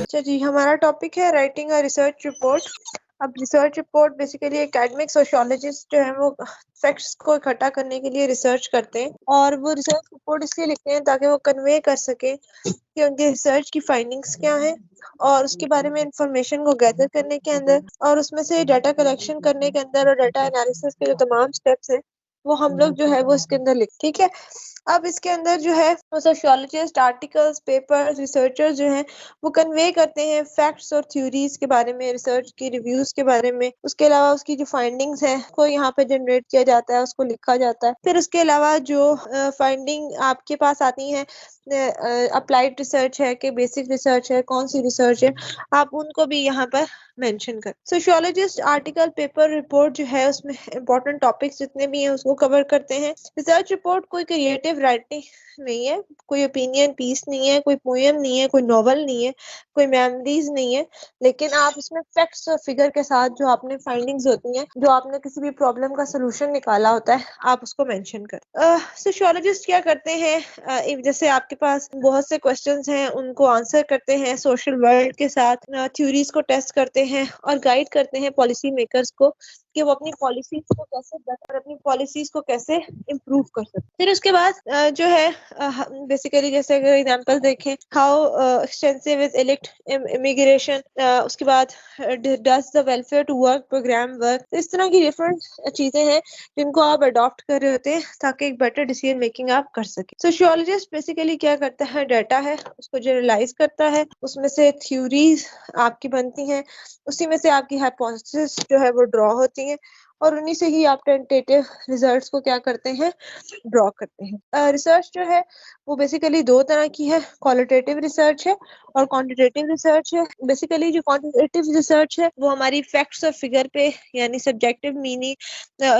अच्छा जी, हमारा टॉपिक है राइटिंग अ रिसर्च रिपोर्ट। अब research report basically academic sociologist जो है वो फैक्ट्स को इकट्ठा करने के लिए रिसर्च करते हैं, और वो रिसर्च रिपोर्ट इसलिए लिखते हैं ताकि वो कन्वे कर सके कि उनके रिसर्च की फाइंडिंग्स क्या हैं, और उसके बारे में इंफॉर्मेशन को गैदर करने के अंदर, और उसमें से डाटा कलेक्शन करने के अंदर, और डाटा एनालिसिस के जो तमाम स्टेप्स हैं वो हम लोग जो है वो इसके अंदर लिख, ठीक है। अब इसके अंदर जो है वो सोशियोलॉजिस्ट आर्टिकल्स, पेपर्स, रिसर्चर्स जो हैं वो कन्वे करते हैं फैक्ट्स और थ्योरीज के बारे में, रिसर्च की रिव्यूज के बारे में। उसके अलावा उसकी जो फाइंडिंग्स हैं को यहाँ पे जनरेट किया जाता है, उसको लिखा जाता है। फिर उसके अलावा जो फाइंडिंग आपके पास आती है, अप्लाइड रिसर्च है कि बेसिक रिसर्च है, कौन सी रिसर्च है, आप उनको भी यहाँ पर मेंशन कर। सोशियोलॉजिस्ट आर्टिकल, पेपर, रिपोर्ट जो है उसमें इंपॉर्टेंट टॉपिक्स जितने भी हैं उसको कवर करते हैं। रिसर्च रिपोर्ट कोई क्रिएटिव राइटिंग नहीं है, कोई ओपिनियन पीस नहीं है, कोई पोएम नहीं है, कोई नॉवल नहीं है, कोई मेमोरीज नहीं है, लेकिन आप इसमें फैक्ट्स और फिगर के साथ जो आपने फाइंडिंग्स होती हैं, जो आपने किसी भी प्रॉब्लम का सोल्यूशन निकाला होता है, आप उसको मेंशन कर। सोशियोलॉजिस्ट क्या करते हैं, जैसे आपके पास बहुत से क्वेश्चंस हैं उनको आंसर करते हैं सोशल वर्ल्ड के साथ, थ्योरीज को टेस्ट करते हैं और गाइड करते हैं पॉलिसी मेकर्स को कि वो अपनी पॉलिसीज को कैसे बेटर, अपनी पॉलिसीज को कैसे इम्प्रूव कर सकते। फिर उसके बाद जो है बेसिकली जैसे अगर एग्जांपल देखें, how extensive is elect immigration, उसके बाद does the welfare to work program work. इस तरह की डिफरेंट चीजें हैं जिनको आप अडॉप्ट कर रहे होते हैं ताकि एक बेटर डिसीजन मेकिंग आप कर सके। सोशियोलॉजिस्ट बेसिकली क्या करता है, डाटा है उसको जनरलाइज करता है, उसमें से थ्योरीज आपकी बनती हैं, उसी में से आपकी हाइपोथेसिस जो है वो ड्रॉ होती है, और उन्हीं से ही आप टेंटेटिव रिजल्ट्स को क्या करते हैं, ड्रॉ करते हैं। रिसर्च जो है वो बेसिकली दो तरह की है, क्वालिटेटिव रिसर्च है और क्वांटिटेटिव रिसर्च है। बेसिकली जो क्वांटिटेटिव रिसर्च है वो हमारी फैक्ट्स और फिगर पे, यानी सब्जेक्टिव मीनिंग,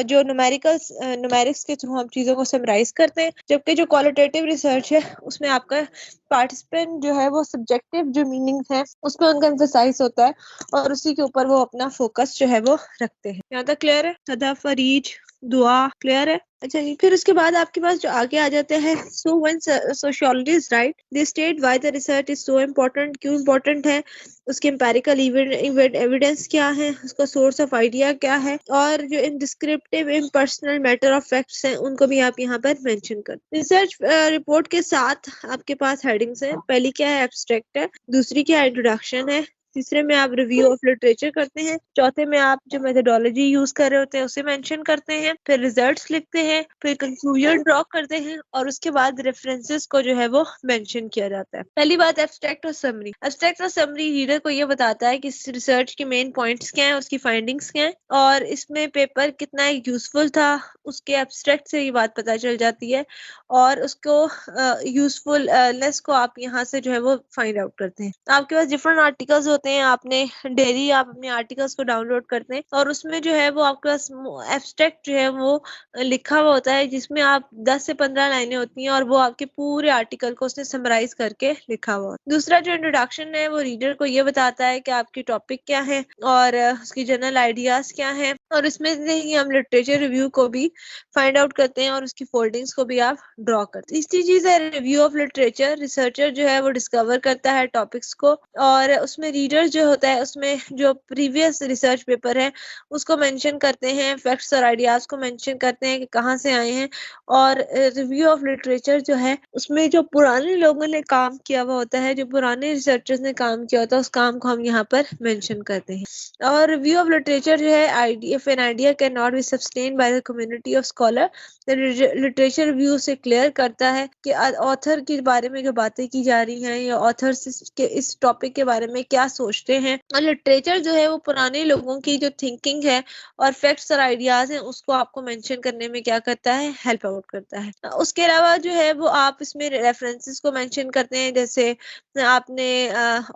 जो न्यूमेरिक्स के थ्रू हम चीजों को समराइज करते हैं, जबकि जो क्वालिटेटिव रिसर्च है उसमें आपका पार्टिसिपेंट जो है वो सब्जेक्टिव जो मीनिंग है उस पर उनका एम्फसाइज होता है, और उसी के ऊपर वो अपना फोकस जो है वो रखते हैं। यहाँ तक क्लियर है? सदा, फरीज, दुआ, क्लियर है? अच्छा जी, फिर उसके बाद आपके पास जो आगे आ जाते हैं, so when sociologist right they state why the research is so important, क्यों इम्पोर्टेंट है, उसके एम्पेरिकल एविडेंस क्या है, उसका सोर्स ऑफ आइडिया क्या है, और जो इनडिस्क्रिप्टिव इम्पर्सनल मैटर ऑफ फैक्ट्स हैं उनको भी आप यहाँ पर मेंशन कर। रिसर्च रिपोर्ट के साथ आपके पास हेडिंग्स हैं, पहली क्या है, एब्स्ट्रैक्ट है, दूसरी क्या है, इंट्रोडक्शन है, तीसरे में आप रिव्यू ऑफ लिटरेचर करते हैं, चौथे में आप जो मेथोडोलॉजी यूज कर रहे होते हैं उसे मेंशन करते हैं, फिर रिजल्ट्स लिखते हैं, फिर कंक्लूजन ड्रॉ करते हैं, और उसके बाद रेफरेंसेस को जो है वो मेंशन किया जाता है। पहली बात, एब्स्ट्रैक्ट और समरी। एब्स्ट्रैक्ट और समरी रीडर को ये बताता है कि इस रिसर्च के मेन पॉइंट्स क्या हैं, उसकी फाइंडिंग्स क्या हैं, और इसमें पेपर कितना यूजफुल था, उसके एब्स्ट्रैक्ट से ये बात पता चल जाती है, और उसको यूजफुलनेस को आप यहाँ से जो है वो फाइंड आउट करते हैं। आपके पास डिफरेंट आर्टिकल्स होते हैं, आपने डेली आप अपने आर्टिकल्स को डाउनलोड करते हैं, और उसमें जो है वो आपके पास एब्स्ट्रैक्ट जो है वो लिखा हुआ होता है, जिसमें आप 10 से 15 लाइनें होती हैं, और वो आपके पूरे आर्टिकल को उसने समराइज करके लिखा हुआ है। दूसरा जो इंट्रोडक्शन है वो रीडर को ये बताता है कि आपकी टॉपिक क्या है और उसकी जनरल आइडियाज क्या है, और इसमें से ही हम लिटरेचर रिव्यू को भी फाइंड आउट करते हैं और उसकी फोल्डिंग्स को भी आप ड्रॉ करते हैं। तीसरी चीज है रिव्यू ऑफ लिटरेचर। रिसर्चर जो है वो डिस्कवर करता है टॉपिक्स को, और उसमें रीडर जो होता है उसमें जो प्रीवियस रिसर्च पेपर है उसको मेंशन करते हैं, फैक्ट्स और आइडियाज को मेंशन करते हैं कि कहाँ से आए हैं, और रिव्यू ऑफ लिटरेचर जो है उसमें जो पुराने लोगों ने काम किया हुआ होता है, जो पुराने रिसर्चर्स ने काम किया होता है, उस काम को हम यहाँ पर मेंशन करते हैं। और रिव्यू ऑफ लिटरेचर जो है, if an idea can not be sustained by the community of scholar, literature review से क्लियर करता है कि ऑथर के बारे में जो बातें की जा रही हैं या ऑथर्स के इस टॉपिक के बारे में क्या सोचते हैं, और लिटरेचर जो है वो पुराने लोगों की जो थिंकिंग है और फैक्ट्स और आइडियाज हैं उसको आपको मेंशन करने में क्या करता है, हेल्प आउट करता है। उसके अलावा जो है वो आप इसमें रेफरेंसेस को मेंशन करते हैं, जैसे आपने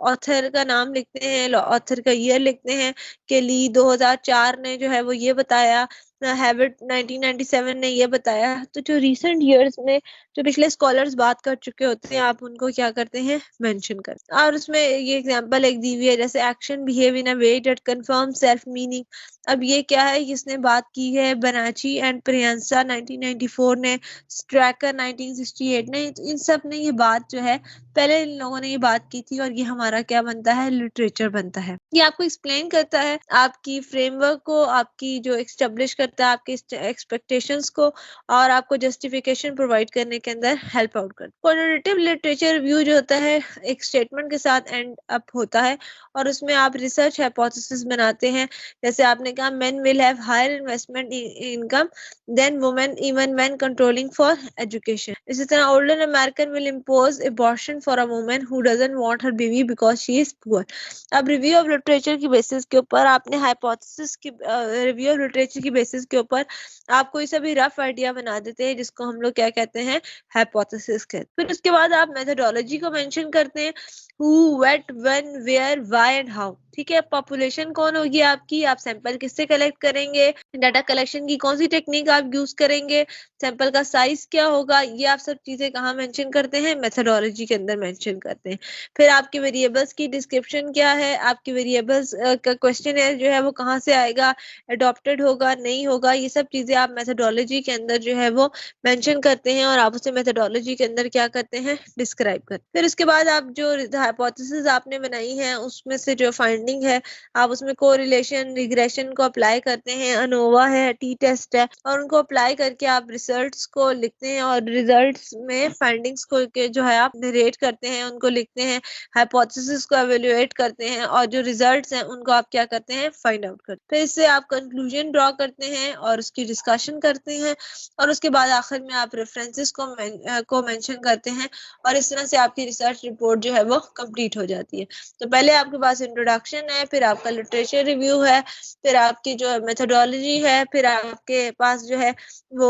ऑथर का नाम लिखते हैं, ऑथर का ईयर लिखते हैं कि ली 2004 ने जो है वो ये बताया, हैबिट 1997 ने ये बताया। तो जो रीसेंट ईयर्स में जो पिछले स्कॉलर्स बात कर चुके होते हैं आप उनको क्या करते हैं, मेंशन करते हैं। और उसमें ये एग्जांपल एक दी हुई है, जैसे action behave in a way that confirm self meaning, अब ये क्या है, किसने बात की है, बनाची एंड प्रियंसा 1994 ने, स्ट्रैकर 1968 ने, इन सब ने ये बात जो है पहले इन लोगों ने ये बात की थी, और ये हमारा क्या बनता है, लिटरेचर बनता है। ये आपको एक्सप्लेन करता है आपकी फ्रेमवर्क को, आपकी जो एस्टेब्लिश करता है आपकी एक्सपेक्टेशंस को, और आपको जस्टिफिकेशन प्रोवाइड करने के अंदर हेल्प आउट करता है। क्वालिटेटिव लिटरेचर रिव्यू जो होता है एक स्टेटमेंट के साथ एंड अप होता है, और उसमें आप रिसर्च हाइपोथेसिस बनाते हैं। जैसे आपने कहा men will have higher investment income than women even when controlling for education. इसी तरह older American will impose abortion for a woman who doesn't want her baby because she is poor. अब review of literature की basis के ऊपर आपने hypothesis की review of literature की basis के ऊपर आप कोई सा भी रफ आइडिया बना देते हैं, जिसको हम लोग क्या कहते हैं, हाइपोथेसिस कहते हैं। फिर उसके बाद आप मेथोडोलॉजी को मेंशन करते हैं, who, what, when, where, why and how. ठीक है, पॉपुलेशन कौन होगी आपकी, आप सैंपल किससे कलेक्ट करेंगे, डाटा कलेक्शन की कौन सी टेक्निक आप यूज करेंगे, सैंपल का साइज क्या होगा, ये आप सब चीजें कहाँ मेंशन करते हैं, मेथोडोलॉजी के अंदर मेंशन करते हैं। फिर आपके वेरिएबल्स की डिस्क्रिप्शन क्या है, आपके वेरिएबल्स का क्वेश्चन है जो है वो कहाँ से आएगा, अडॉप्टेड होगा नहीं होगा, ये सब चीजें आप मेथोडोलॉजी के अंदर जो है वो मेंशन करते हैं, और आप उसे मेथोडोलॉजी के अंदर क्या करते हैं, डिस्क्राइब करते हैं। फिर उसके बाद आप जो हाइपोथेसिस आपने बनाई है उसमें से जो फाइंडिंग है आप उसमें कोरिलेशन रिग्रेशन को अप्लाई करते हैं, अनोवा है, टी टेस्ट है, और उनको अप्लाई करके आप रिजल्ट्स को लिखते हैं, और रिजल्ट्स में फाइंडिंग्स को के जो है आप नरेट करते हैं, उनको लिखते हैं, हाइपोथेसिस को एवेल्युएट करते हैं, और जो रिजल्ट्स हैं उनको आप क्या करते हैं, फाइंड आउट करते हैं। फिर इससे आप कंक्लूजन ड्रॉ करते हैं और उसकी डिस्कशन करते हैं, और उसके बाद आखिर में आप रेफरेंसेस को मेंशन करते हैं, और इस तरह से आपकी रिसर्च रिपोर्ट जो है वो कंप्लीट हो जाती है। तो पहले आपके पास इंट्रोडक्शन है, फिर आपका लिटरेचर रिव्यू है, फिर आपकी जो मेथोडोलॉजी है, फिर आपके पास जो है वो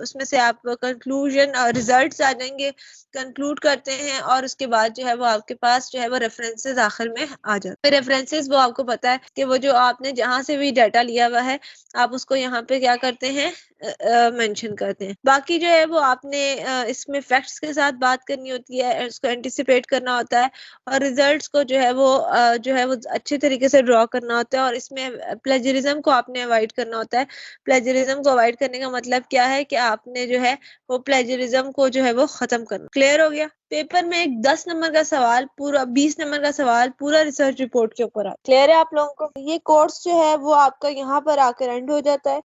उसमें से आप कंक्लूजन और रिजल्ट्स आ जाएंगे, कंक्लूड करते हैं, और उसके बाद जो है वो आपके पास जो है वो रेफरेंसेस आखिर में आ जाते हैं। रेफरेंसेस वो आपको पता है कि वो जो आपने जहां से भी डाटा लिया हुआ है आप उसको यहाँ पे क्या करते हैं, मेंशन करते हैं। बाकी जो है वो आपने इसमें फैक्ट्स के साथ बात करनी होती है, उसको एंटिसिपेट करना होता है, और रिजल्ट्स को जो है वो अच्छे तरीके से ड्रॉ करना होता है, और इसमें प्लेजरिज्म को आपने अवॉइड करना होता है। प्लेजरिज्म को अवॉइड करने का मतलब क्या है कि आपने जो है वो प्लेजरिज्म को जो है वो खत्म करना। क्लियर हो गया? पेपर में एक 10 नंबर का सवाल, पूरा 20 नंबर का सवाल पूरा रिसर्च रिपोर्ट के ऊपर आता। क्लियर है आप लोगों को? ये कोर्स जो है वो आपका यहाँ पर आकर एंड हो जाता है।